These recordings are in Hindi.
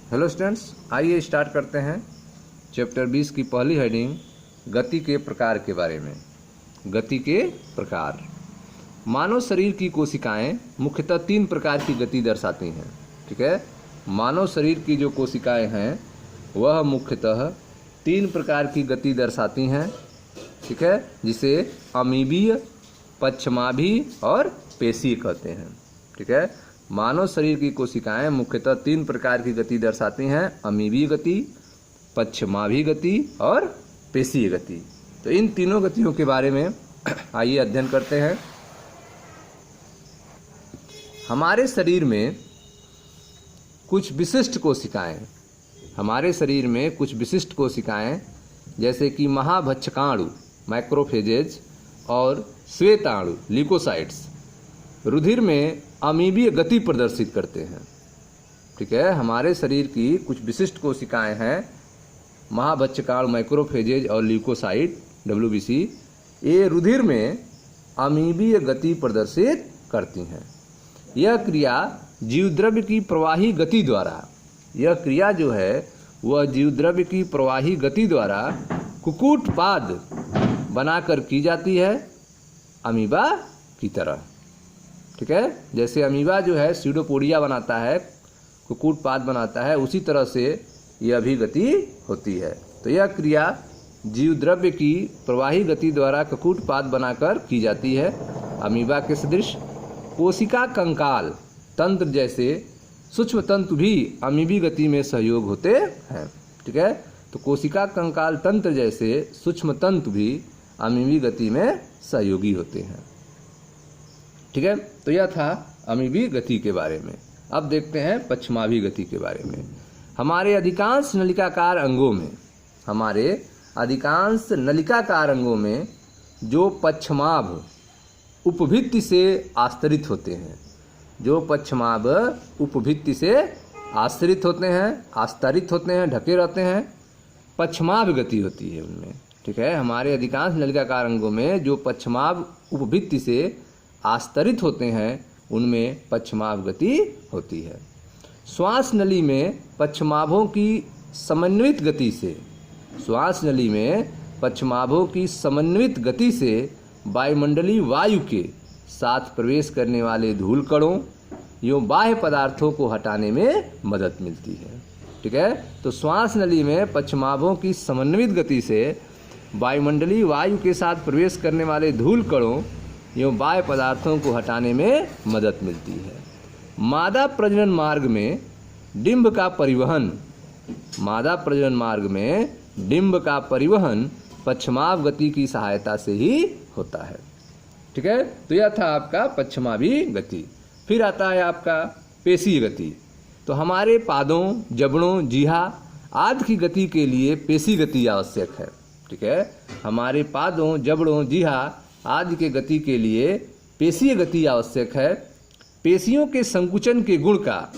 हेलो स्टूडेंट्स, आइए स्टार्ट करते हैं चैप्टर 20 की पहली हेडिंग गति के प्रकार के बारे में। गति के प्रकार। मानव शरीर की कोशिकाएं मुख्यतः 3 प्रकार की गति दर्शाती हैं। ठीक है, मानव शरीर की जो कोशिकाएं हैं वह मुख्यतः 3 प्रकार की गति दर्शाती हैं। ठीक है, जिसे अमीबीय, पश्चमाभी और पेशीय कहते हैं। ठीक है, मानव शरीर की कोशिकाएं मुख्यतः 3 प्रकार की गति दर्शाती हैं: अमीबीय गति, पश्चमाभी गति और पेशीय गति। तो इन तीनों गतियों के बारे में आइए अध्ययन करते हैं। हमारे शरीर में कुछ विशिष्ट कोशिकाएं जैसे कि महाभक्षकाणु माइक्रोफेजेज और श्वेताणु ल्यूकोसाइट्स रुधिर में अमीबीय गति प्रदर्शित करते हैं। ठीक है, हमारे शरीर की कुछ विशिष्ट कोशिकाएं हैं महाभक्षकाणु माइक्रोफेजेज और ल्यूकोसाइट WBC। ये रुधिर में अमीबीय गति प्रदर्शित करती हैं। यह क्रिया जीवद्रव्य की प्रवाही गति द्वारा कुक्कुटपाद बनाकर की जाती है, अमीबा की तरह। ठीक है, जैसे अमीबा जो है स्यूडोपोडिया बनाता है, कुक्कुटपाद बनाता है, उसी तरह से यह भी गति होती है। तो यह क्रिया जीवद्रव्य की प्रवाही गति द्वारा कुक्कुटपाद बनाकर की जाती है, अमीबा के सदृश। कोशिका कंकाल तंत्र जैसे सूक्ष्म तंतु भी अमीबी गति में सहयोग होते हैं। ठीक है, तो कोशिका कंकाल तंत्र जैसे सूक्ष्म तंतु भी अमीबी गति में सहयोगी होते हैं। ठीक है, तो यह था अमीबी गति के बारे में। अब देखते हैं पश्चमाभी गति के बारे में। हमारे अधिकांश नलिकाकार अंगों में जो पश्चमाभ उपभित्ति से आस्तरित होते हैं, ढके रहते हैं, पश्चमाभ गति होती है उनमें। ठीक है, हमारे अधिकांश नलिकाकार अंगों में जो पश्चमाभ उपभित्ति से आस्तरित होते हैं उनमें पश्चमाभ गति होती है। श्वास नली में पश्चमाभों की समन्वित गति से वायुमंडलीय वायु के साथ प्रवेश करने वाले धूल कणों एवं बाह्य पदार्थों को हटाने में मदद मिलती है। ठीक है, तो श्वास नली में पश्चमाभों की समन्वित गति से वायुमंडलीय वायु के साथ प्रवेश करने वाले धूल कणों एवं बाह्य पदार्थों को हटाने में मदद मिलती है। मादा प्रजनन मार्ग में डिंब का परिवहन पश्चमाभ गति की सहायता से ही होता है। ठीक है, तो यह था आपका पश्चमाभी गति। फिर आता है आपका पेशीय गति। तो हमारे पादों, जबड़ों, जीहा आदि की गति के लिए पेशी गति आवश्यक है। ठीक है, हमारे पादों, जबड़ों, जीहा आदि के गति के लिए पेशीय गति आवश्यक है। पेशियों के संकुचन के गुण का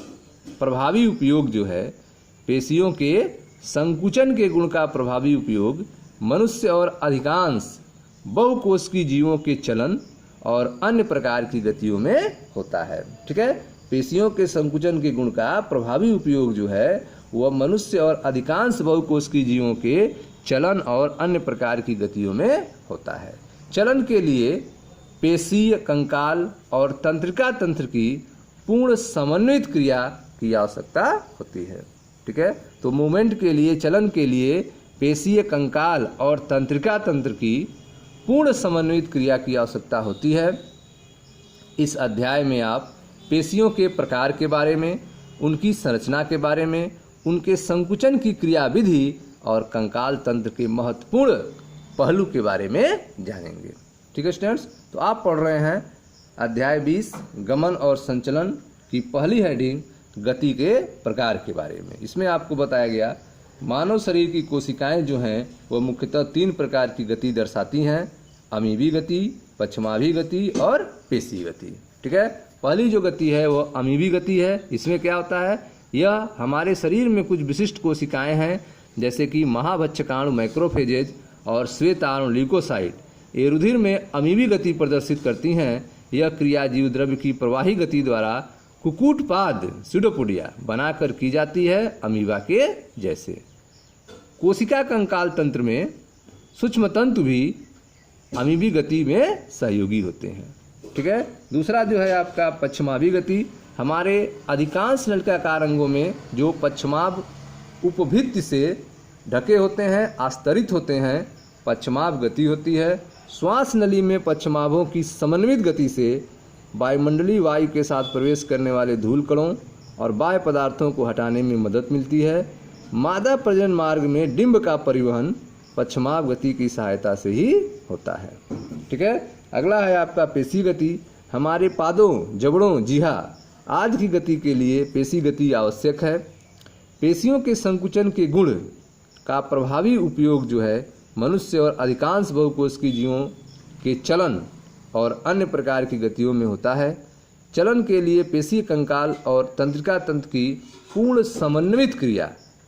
प्रभावी उपयोग मनुष्य और अधिकांश बहुकोशिकीय जीवों के चलन और अन्य प्रकार की गतियों में होता है। ठीक है, पेशियों के संकुचन के गुण का प्रभावी उपयोग जो है वह मनुष्य और अधिकांश बहुकोशिकीय जीवों के चलन और अन्य प्रकार की गतियों में होता है। चलन के लिए पेशीय, कंकाल और तंत्रिका तंत्र की पूर्ण समन्वित क्रिया की आवश्यकता होती है। ठीक है, तो मूवमेंट के लिए, चलन के लिए पेशीय, कंकाल और तंत्रिका तंत्र की पूर्ण समन्वित क्रिया की आवश्यकता होती है। इस अध्याय में आप पेशियों के प्रकार के बारे में, उनकी संरचना के बारे में, उनके संकुचन की क्रियाविधि और कंकाल तंत्र के महत्वपूर्ण पहलू के बारे में जानेंगे। ठीक है स्टूडेंट्स, तो आप पढ़ रहे हैं अध्याय 20 गमन और संचलन की पहली हेडिंग गति के प्रकार के बारे में। इसमें आपको बताया गया मानव शरीर की कोशिकाएं जो हैं वो मुख्यतः 3 प्रकार की गति दर्शाती हैं: अमीबी गति, पश्चमाभी गति और पेशीय गति। ठीक है, पहली जो गति है वो अमीबी गति है। इसमें क्या होता है, यह हमारे शरीर में कुछ विशिष्ट कोशिकाएं हैं जैसे कि महाभक्षकाणु माइक्रोफेजेज और श्वेताणु ल्यूकोसाइट, ये रुधिर में अमीबी गति प्रदर्शित करती हैं। यह क्रिया जीवद्रव्य की प्रवाही गति द्वारा कुकुटपाद स्यूडोपोडिया बनाकर की जाती है अमीबा के जैसे। कोशिका कंकाल तंत्र में सूक्ष्म तंतु भी अमीबी गति में सहयोगी होते हैं। ठीक है। दूसरा जो है आपका पश्चिमाभी गति। हमारे अधिकांश नलिकाकार अंगों में जो पश्चिमाभ उपभित्ति से ढके होते हैं, आस्तरित होते हैं, पश्चिमाभ गति होती है। श्वास नली में पश्चिमाभों की समन्वित गति से वायुमंडलीय वायु के साथ प्रवेश करने वाले धूल कणों और बाह्य पदार्थों को हटाने में मदद मिलती है। मादा प्रजनन मार्ग में डिंब का परिवहन पश्चिमाभ गति की सहायता से ही होता है। ठीक है। अगला है आपका पेशी गति। हमारे पादों, जबड़ों, जिह्वा आदि की गति के लिए पेशी गति आवश्यक है। पेशियों के संकुचन के गुण का प्रभावी उपयोग जो है मनुष्य और अधिकांश बहुकोशिकीय जीवों के चलन और अन्य प्रकार की गतियों में होता है। चलन के लिए पेशी कंकाल और तंत्रिका तंत्र की पूर्ण समन्वित क्रिया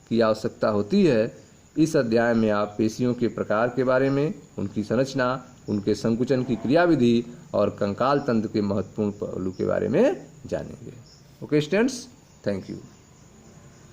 की आवश्यकता होती है। इस अध्याय में आप पेशियों के प्रकार के बारे में, उनकी संरचना, उनके संकुचन की क्रियाविधि और कंकाल तंत्र के महत्वपूर्ण पहलू के बारे में जानेंगे। Okay students, thank you.